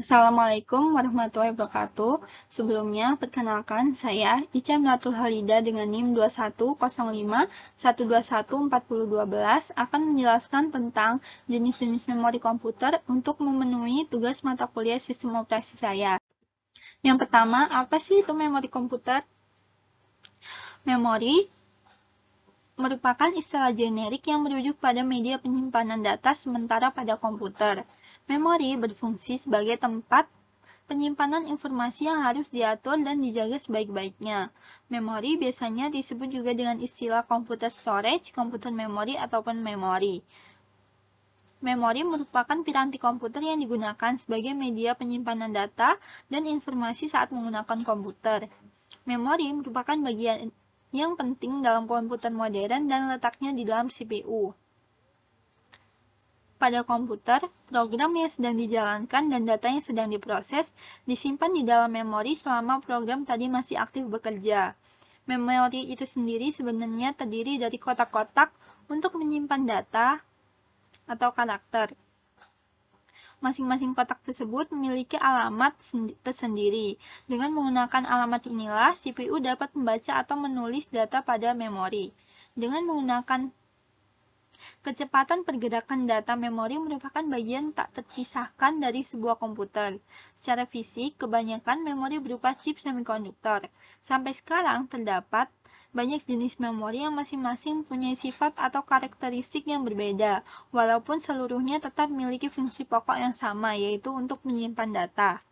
Assalamualaikum warahmatullahi wabarakatuh. Sebelumnya, perkenalkan saya Ica Mlatul Halida dengan NIM 2105121412 akan menjelaskan tentang jenis-jenis memori komputer untuk memenuhi tugas mata kuliah sistem operasi saya. Yang pertama, apa sih itu memori komputer? Memori merupakan istilah generik yang merujuk pada media penyimpanan data sementara pada komputer. Memori berfungsi sebagai tempat penyimpanan informasi yang harus diatur dan dijaga sebaik-baiknya. Memori biasanya disebut juga dengan istilah komputer storage, komputer memori, ataupun memori. Memori merupakan piranti komputer yang digunakan sebagai media penyimpanan data dan informasi saat menggunakan komputer. Memori merupakan bagian yang penting dalam komputer modern dan letaknya di dalam CPU. Pada komputer, program yang sedang dijalankan dan data yang sedang diproses disimpan di dalam memori selama program tadi masih aktif bekerja. Memori itu sendiri sebenarnya terdiri dari kotak-kotak untuk menyimpan data atau karakter. Masing-masing kotak tersebut memiliki alamat tersendiri. Dengan menggunakan alamat inilah, CPU dapat membaca atau menulis data pada memori. Dengan menggunakan kecepatan pergerakan data memori merupakan bagian tak terpisahkan dari sebuah komputer. Secara fisik, kebanyakan memori berupa chip semikonduktor. Sampai sekarang terdapat banyak jenis memori yang masing-masing punya sifat atau karakteristik yang berbeda, walaupun seluruhnya tetap memiliki fungsi pokok yang sama, yaitu untuk menyimpan data.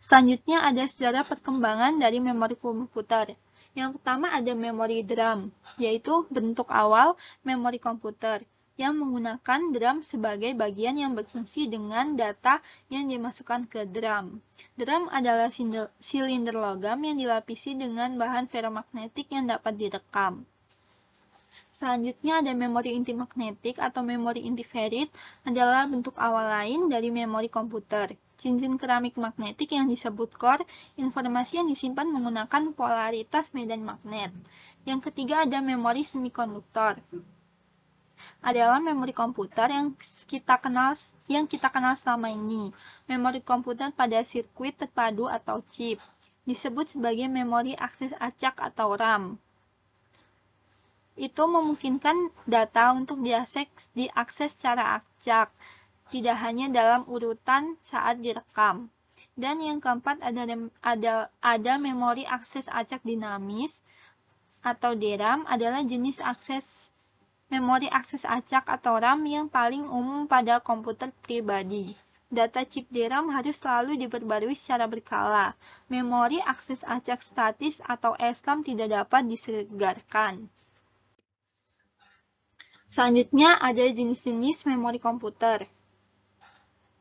Selanjutnya ada sejarah perkembangan dari memori komputer. Yang pertama ada memori DRAM, yaitu bentuk awal memori komputer, yang menggunakan DRAM sebagai bagian yang berfungsi dengan data yang dimasukkan ke DRAM. DRAM adalah silinder logam yang dilapisi dengan bahan ferromagnetik yang dapat direkam. Selanjutnya ada memori inti magnetik atau memori inti ferrit adalah bentuk awal lain dari memori komputer. Cincin keramik magnetik yang disebut core, informasi yang disimpan menggunakan polaritas medan magnet. Yang ketiga ada memori semikonduktor. Adalah memori komputer yang kita kenal selama ini. Memori komputer pada sirkuit terpadu atau chip disebut sebagai memori akses acak atau RAM. Itu memungkinkan data untuk diakses secara acak, tidak hanya dalam urutan saat direkam. Dan yang keempat ada memori akses acak dinamis atau DRAM adalah jenis memori akses acak atau RAM yang paling umum pada komputer pribadi. Data chip DRAM harus selalu diperbarui secara berkala. Memori akses acak statis atau SRAM tidak dapat disegarkan. Selanjutnya ada jenis-jenis memori komputer.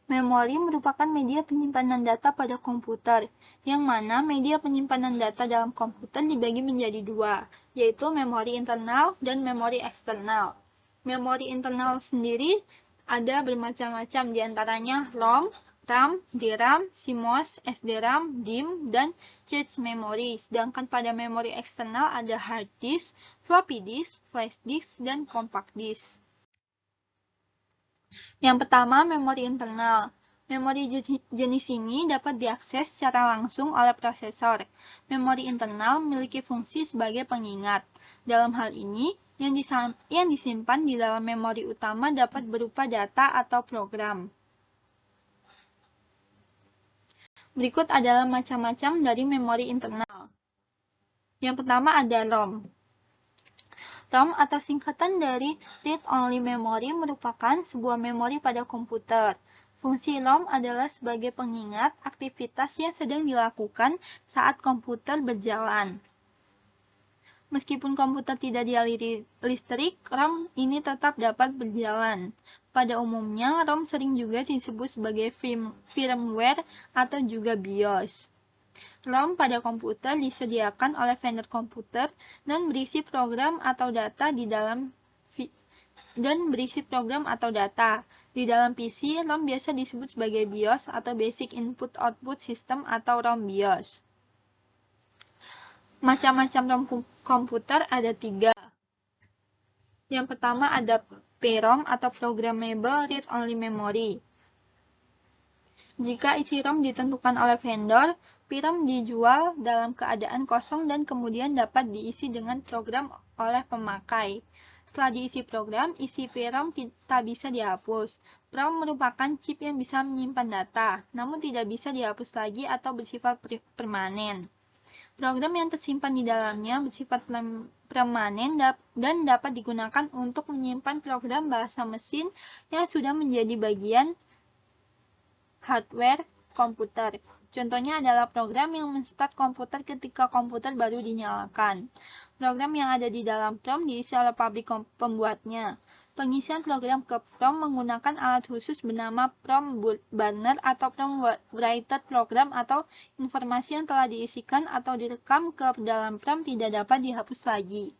Memori merupakan media penyimpanan data pada komputer, yang mana media penyimpanan data dalam komputer dibagi menjadi dua, yaitu memori internal dan memori eksternal. Memori internal sendiri ada bermacam-macam, diantaranya ROM, RAM, DRAM, CMOS, SDRAM, DIMM, dan cache memory. Sedangkan pada memori eksternal ada hard disk, floppy disk, flash disk, dan compact disk. Yang pertama, memori internal. Memori jenis ini dapat diakses secara langsung oleh prosesor. Memori internal memiliki fungsi sebagai pengingat. Dalam hal ini, yang disimpan di dalam memori utama dapat berupa data atau program. Berikut adalah macam-macam dari memori internal. Yang pertama ada ROM. ROM atau singkatan dari Read Only Memory merupakan sebuah memori pada komputer. Fungsi ROM adalah sebagai pengingat aktivitas yang sedang dilakukan saat komputer berjalan. Meskipun komputer tidak dialiri listrik, ROM ini tetap dapat berjalan. Pada umumnya, ROM sering juga disebut sebagai firmware atau juga BIOS. ROM pada komputer disediakan oleh vendor komputer dan berisi program atau data di dalam PC. ROM biasa disebut sebagai BIOS atau Basic Input Output System atau ROM BIOS. Macam-macam ROM komputer ada 3. Yang pertama ada PROM atau Programmable Read Only Memory. Jika isi ROM ditentukan oleh vendor, VROM dijual dalam keadaan kosong dan kemudian dapat diisi dengan program oleh pemakai. Setelah diisi program, isi VROM tak bisa dihapus. ROM merupakan chip yang bisa menyimpan data, namun tidak bisa dihapus lagi atau bersifat permanen. Program yang tersimpan di dalamnya bersifat permanen dan dapat digunakan untuk menyimpan program bahasa mesin yang sudah menjadi bagian hardware komputer. Contohnya adalah program yang menstart komputer ketika komputer baru dinyalakan. Program yang ada di dalam PROM diisi oleh pabrik pembuatnya. Pengisian program ke PROM menggunakan alat khusus bernama PROM Burner atau PROM Writer program atau informasi yang telah diisikan atau direkam ke dalam PROM tidak dapat dihapus lagi.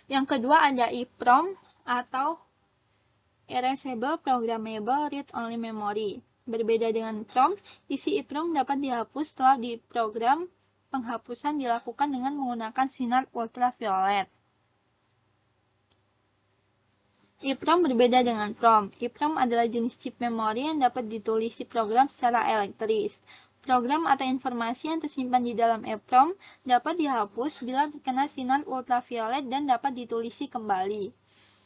Yang kedua ada EEPROM atau Erasable Programmable Read-Only Memory. Berbeda dengan PROM, isi EEPROM dapat dihapus setelah di program penghapusan dilakukan dengan menggunakan sinar ultraviolet. EEPROM berbeda dengan PROM. EEPROM adalah jenis chip memori yang dapat ditulisi program secara elektris. Program atau informasi yang tersimpan di dalam EEPROM dapat dihapus bila terkena sinar ultraviolet dan dapat ditulisi kembali.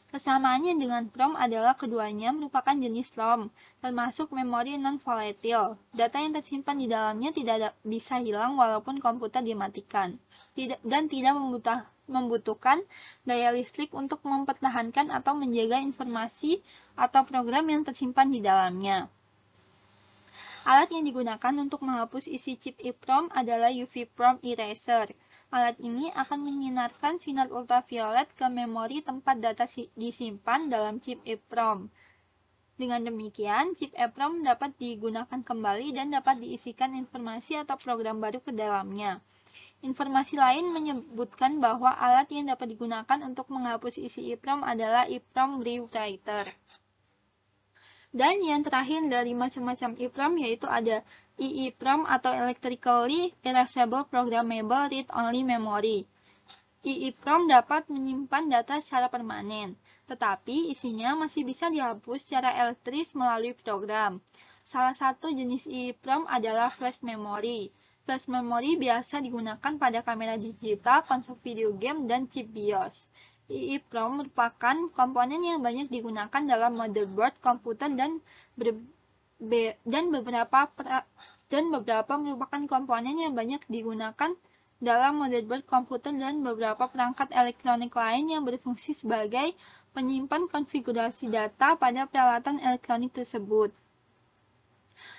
Kesamaannya dengan PROM adalah keduanya merupakan jenis ROM, termasuk memori non-volatile. Data yang tersimpan di dalamnya tidak bisa hilang walaupun komputer dimatikan, dan tidak membutuhkan daya listrik untuk mempertahankan atau menjaga informasi atau program yang tersimpan di dalamnya. Alat yang digunakan untuk menghapus isi chip EEPROM adalah UV Prom Eraser. Alat ini akan menyinarkan sinar ultraviolet ke memori tempat data disimpan dalam chip EEPROM. Dengan demikian, chip EEPROM dapat digunakan kembali dan dapat diisikan informasi atau program baru ke dalamnya. Informasi lain menyebutkan bahwa alat yang dapat digunakan untuk menghapus isi EEPROM adalah EEPROM Rewriter. Dan yang terakhir dari macam-macam EEPROM yaitu ada EEPROM atau Electrically Erasable Programmable Read-Only Memory. EEPROM dapat menyimpan data secara permanen, tetapi isinya masih bisa dihapus secara elektris melalui program. Salah satu jenis EEPROM adalah flash memory. Flash memory biasa digunakan pada kamera digital, konsol video game, dan chip BIOS. EEPROM merupakan komponen yang banyak digunakan dalam motherboard komputer dan beberapa merupakan komponen yang banyak digunakan dalam motherboard komputer dan beberapa perangkat elektronik lain yang berfungsi sebagai penyimpan konfigurasi data pada peralatan elektronik tersebut.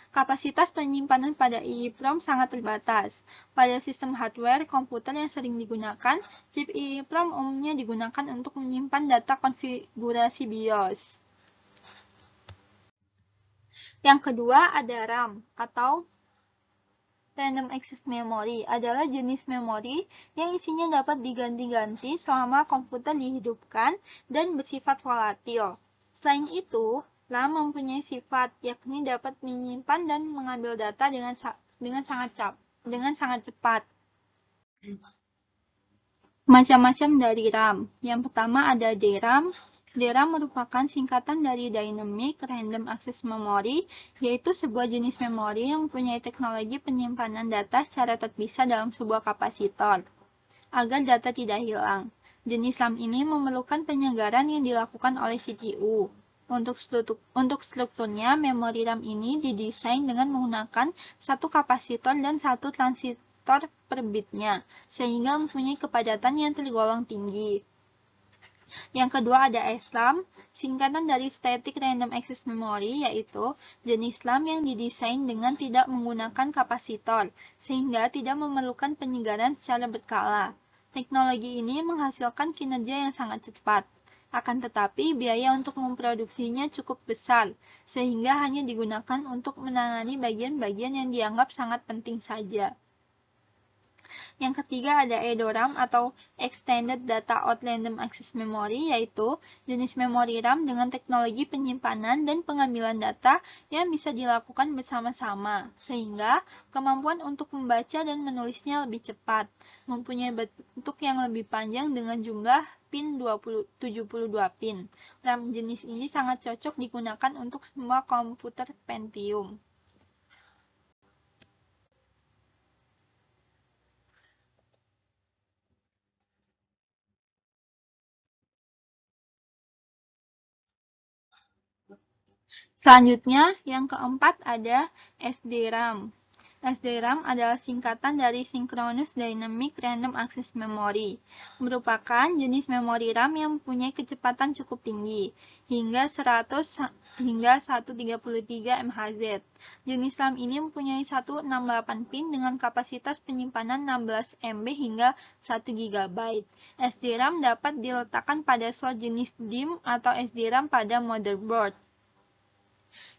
Kapasitas penyimpanan pada EEPROM sangat terbatas. Pada sistem hardware komputer yang sering digunakan, chip EEPROM umumnya digunakan untuk menyimpan data konfigurasi BIOS. Yang kedua ada RAM atau Random Access Memory adalah jenis memori yang isinya dapat diganti-ganti selama komputer dihidupkan dan bersifat volatil. Selain itu, RAM mempunyai sifat, yakni dapat menyimpan dan mengambil data dengan sangat cepat. Macam-macam dari RAM. Yang pertama ada DRAM. DRAM merupakan singkatan dari Dynamic Random Access Memory, yaitu sebuah jenis memori yang mempunyai teknologi penyimpanan data secara terpisah dalam sebuah kapasitor, agar data tidak hilang. Jenis RAM ini memerlukan penyegaran yang dilakukan oleh CPU. Untuk strukturnya, memori RAM ini didesain dengan menggunakan satu kapasitor dan satu transistor per bitnya, sehingga mempunyai kepadatan yang tergolong tinggi. Yang kedua ada SRAM, singkatan dari Static Random Access Memory, yaitu jenis RAM yang didesain dengan tidak menggunakan kapasitor, sehingga tidak memerlukan penyegaran secara berkala. Teknologi ini menghasilkan kinerja yang sangat cepat. Akan tetapi, biaya untuk memproduksinya cukup besar, sehingga hanya digunakan untuk menangani bagian-bagian yang dianggap sangat penting saja. Yang ketiga ada EDORAM atau Extended Data Out Random Access Memory, yaitu jenis memori RAM dengan teknologi penyimpanan dan pengambilan data yang bisa dilakukan bersama-sama, sehingga kemampuan untuk membaca dan menulisnya lebih cepat, mempunyai bentuk yang lebih panjang dengan jumlah pin 72 pin. RAM jenis ini sangat cocok digunakan untuk semua komputer Pentium. Selanjutnya, yang keempat ada SDRAM. SDRAM adalah singkatan dari Synchronous Dynamic Random Access Memory, merupakan jenis memori RAM yang mempunyai kecepatan cukup tinggi, hingga 100 hingga 133 MHz. Jenis RAM ini mempunyai 168 pin dengan kapasitas penyimpanan 16 MB hingga 1 GB. SDRAM dapat diletakkan pada slot jenis DIMM atau SDRAM pada motherboard.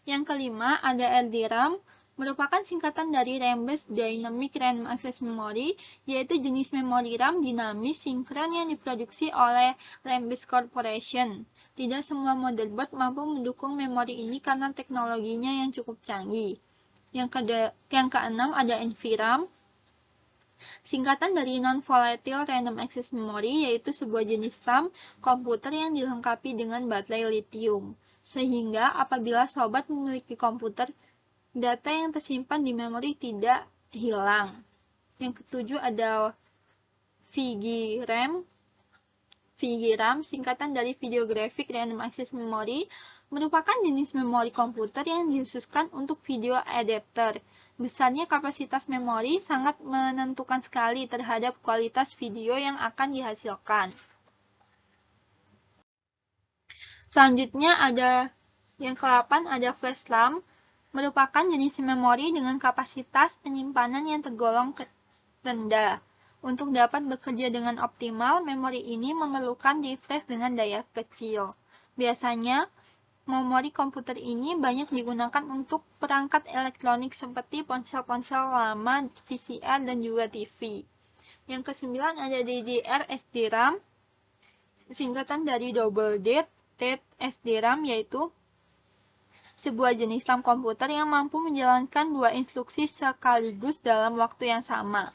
Yang kelima ada LDRAM, merupakan singkatan dari RAM-based Dynamic Random Access Memory, yaitu jenis memori RAM dinamis sinkron yang diproduksi oleh RAM-based Corporation. Tidak semua motherboard mampu mendukung memori ini karena teknologinya yang cukup canggih. Yang keenam ada NVRAM, singkatan dari Non-Volatile Random Access Memory, yaitu sebuah jenis RAM komputer yang dilengkapi dengan baterai lithium. Sehingga apabila sobat memiliki komputer, data yang tersimpan di memori tidak hilang. Yang ketujuh ada VGRAM. VGRAM, singkatan dari Video Graphic Random Access Memory, merupakan jenis memori komputer yang dikhususkan untuk video adapter. Besarnya kapasitas memori sangat menentukan sekali terhadap kualitas video yang akan dihasilkan. Selanjutnya ada yang ke-8 ada flash RAM, merupakan jenis memori dengan kapasitas penyimpanan yang tergolong rendah. Untuk dapat bekerja dengan optimal, memori ini memerlukan di-flash dengan daya kecil. Biasanya, memori komputer ini banyak digunakan untuk perangkat elektronik seperti ponsel-ponsel lama, VCR, dan juga TV. Yang ke-9 ada DDR SDRAM, singkatan dari Double Date SDRAM, yaitu sebuah jenis RAM komputer yang mampu menjalankan dua instruksi sekaligus dalam waktu yang sama.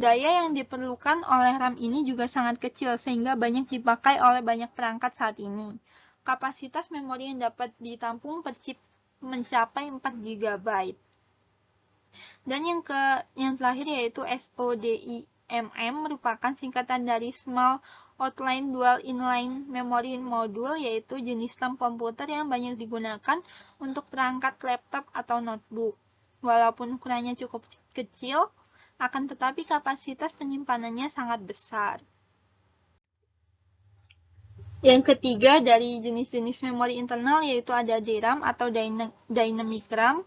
Daya yang diperlukan oleh RAM ini juga sangat kecil sehingga banyak dipakai oleh banyak perangkat saat ini. Kapasitas memori yang dapat ditampung per chip mencapai 4 GB. Dan yang terakhir yaitu SODIMM, merupakan singkatan dari Small Outline Dual Inline Memory Module, yaitu jenis RAM komputer yang banyak digunakan untuk perangkat laptop atau notebook. Walaupun ukurannya cukup kecil, akan tetapi kapasitas penyimpanannya sangat besar. Yang ketiga dari jenis-jenis memori internal yaitu ada DRAM atau Dynamic RAM.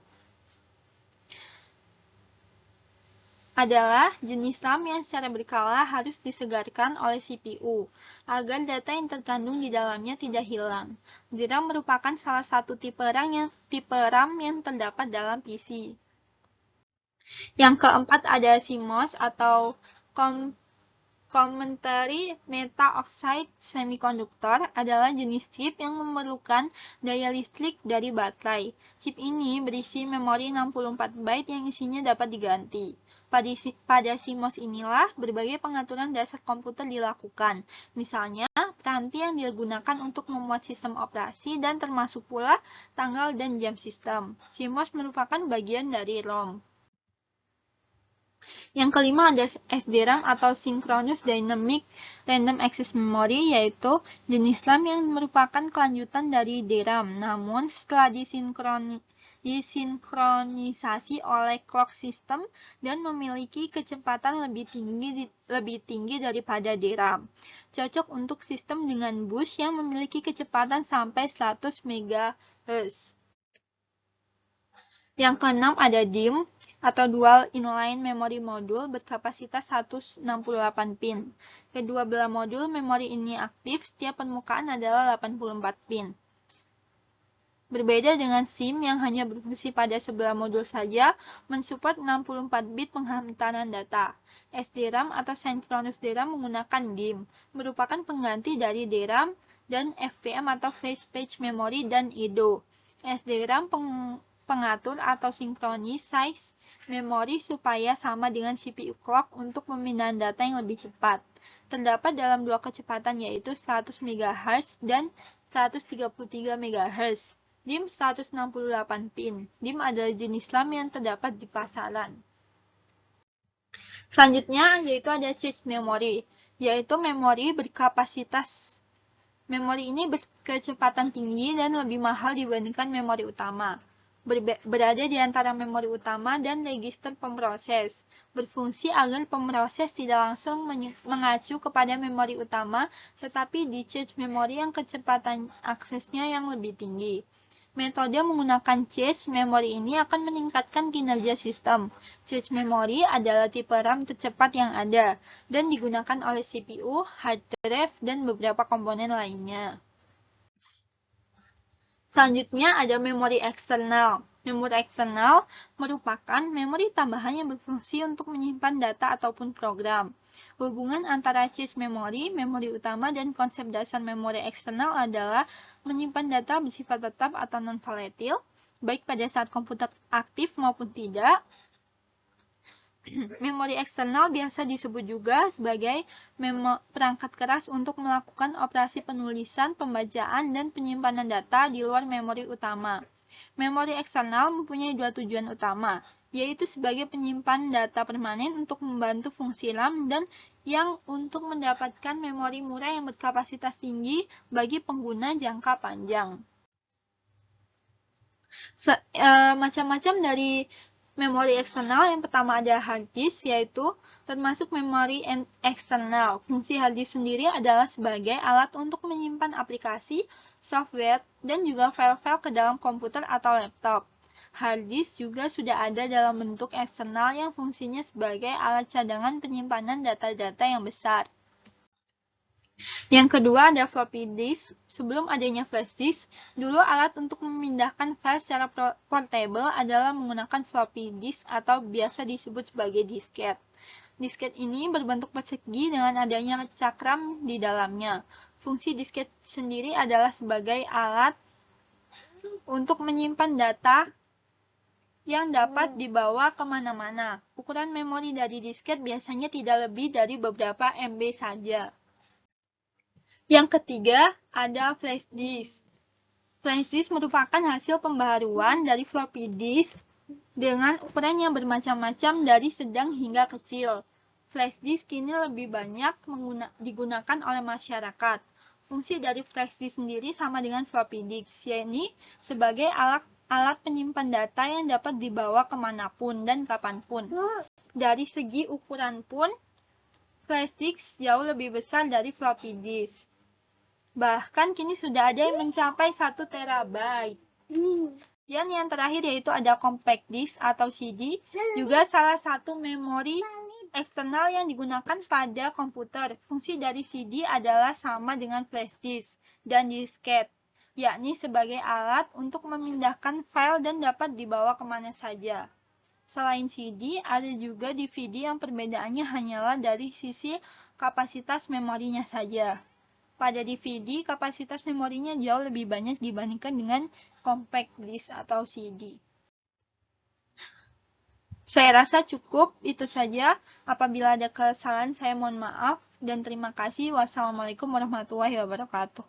Adalah jenis RAM yang secara berkala harus disegarkan oleh CPU agar data yang terkandung di dalamnya tidak hilang. DRAM merupakan salah satu tipe RAM yang terdapat dalam PC. Yang keempat ada CMOS atau Complementary Metal Oxide Semiconductor, adalah jenis chip yang memerlukan daya listrik dari baterai. Chip ini berisi memori 64 byte yang isinya dapat diganti. Pada CMOS inilah berbagai pengaturan dasar komputer dilakukan. Misalnya, peranti yang digunakan untuk memuat sistem operasi dan termasuk pula tanggal dan jam sistem. CMOS merupakan bagian dari ROM. Yang kelima ada SDRAM atau Synchronous Dynamic Random Access Memory, yaitu jenis RAM yang merupakan kelanjutan dari DRAM. Namun setelah disinkronisasi oleh clock system dan memiliki kecepatan lebih tinggi daripada DRAM. Cocok untuk sistem dengan bus yang memiliki kecepatan sampai 100 MHz. Yang keenam ada DIMM atau Dual Inline Memory Module berkapasitas 168 pin. Kedua belah modul memori ini aktif, setiap permukaan adalah 84 pin. Berbeda dengan SIM yang hanya berfungsi pada sebelah modul saja, mensupport 64 bit penghantaran data. SDRAM atau Synchronous DRAM menggunakan DIMM, merupakan pengganti dari DRAM dan FPM atau Flash Page Memory dan IDO. SDRAM pengatur atau size memori supaya sama dengan CPU clock untuk pemindahan data yang lebih cepat. terdapat dalam dua kecepatan yaitu 100 MHz dan 133 MHz. DIMM 168 pin. DIMM adalah jenis RAM yang terdapat di pasaran. Selanjutnya yaitu ada cache memory, yaitu memori berkapasitas. Memori ini berkecepatan tinggi dan lebih mahal dibandingkan memori utama. Berada di antara memori utama dan register pemroses. Berfungsi agar pemroses tidak langsung mengacu kepada memori utama, tetapi di cache memori yang kecepatan aksesnya yang lebih tinggi. Metode menggunakan cache memori ini akan meningkatkan kinerja sistem. Cache memori adalah tipe RAM tercepat yang ada dan digunakan oleh CPU, hard drive, dan beberapa komponen lainnya. Selanjutnya ada memori eksternal. Memori eksternal merupakan memori tambahan yang berfungsi untuk menyimpan data ataupun program. Hubungan antara cache memori, memori utama, dan konsep dasar memori eksternal adalah menyimpan data bersifat tetap atau non-volatile, baik pada saat komputer aktif maupun tidak. Memori eksternal biasa disebut juga sebagai perangkat keras untuk melakukan operasi penulisan, pembacaan, dan penyimpanan data di luar memori utama. Memori eksternal mempunyai dua tujuan utama, yaitu sebagai penyimpan data permanen untuk membantu fungsi RAM dan yang untuk mendapatkan memori murah yang berkapasitas tinggi bagi pengguna jangka panjang. Macam-macam dari memori eksternal, yang pertama ada hard disk, yaitu termasuk memori eksternal. Fungsi hard disk sendiri adalah sebagai alat untuk menyimpan aplikasi, software, dan juga file-file ke dalam komputer atau laptop. Hard disk juga sudah ada dalam bentuk eksternal yang fungsinya sebagai alat cadangan penyimpanan data-data yang besar. Yang kedua ada floppy disk. Sebelum adanya flash disk, dulu alat untuk memindahkan file secara portable adalah menggunakan floppy disk atau biasa disebut sebagai disket. Disket ini berbentuk persegi dengan adanya cakram di dalamnya. Fungsi disket sendiri adalah sebagai alat untuk menyimpan data yang dapat dibawa kemana-mana. Ukuran memori dari disket biasanya tidak lebih dari beberapa MB saja. Yang ketiga, ada flash disk. Flash disk merupakan hasil pembaharuan dari floppy disk dengan ukuran yang bermacam-macam dari sedang hingga kecil. Flash disk kini lebih banyak digunakan oleh masyarakat. Fungsi dari flash disk sendiri sama dengan floppy disk, yaitu sebagai alat penyimpan data yang dapat dibawa kemanapun dan kapanpun. Dari segi ukuran pun, flash disk jauh lebih besar dari floppy disk. Bahkan kini sudah ada yang mencapai 1 terabyte. Dan yang terakhir yaitu ada compact disk atau CD, juga salah satu memori eksternal yang digunakan pada komputer. Fungsi dari CD adalah sama dengan flash disk dan disket, yakni sebagai alat untuk memindahkan file dan dapat dibawa kemana saja. Selain CD, ada juga DVD yang perbedaannya hanyalah dari sisi kapasitas memorinya saja. Pada DVD, kapasitas memorinya jauh lebih banyak dibandingkan dengan compact disk atau CD. Saya rasa cukup itu saja. Apabila ada kesalahan, saya mohon maaf dan terima kasih. Wassalamualaikum warahmatullahi wabarakatuh.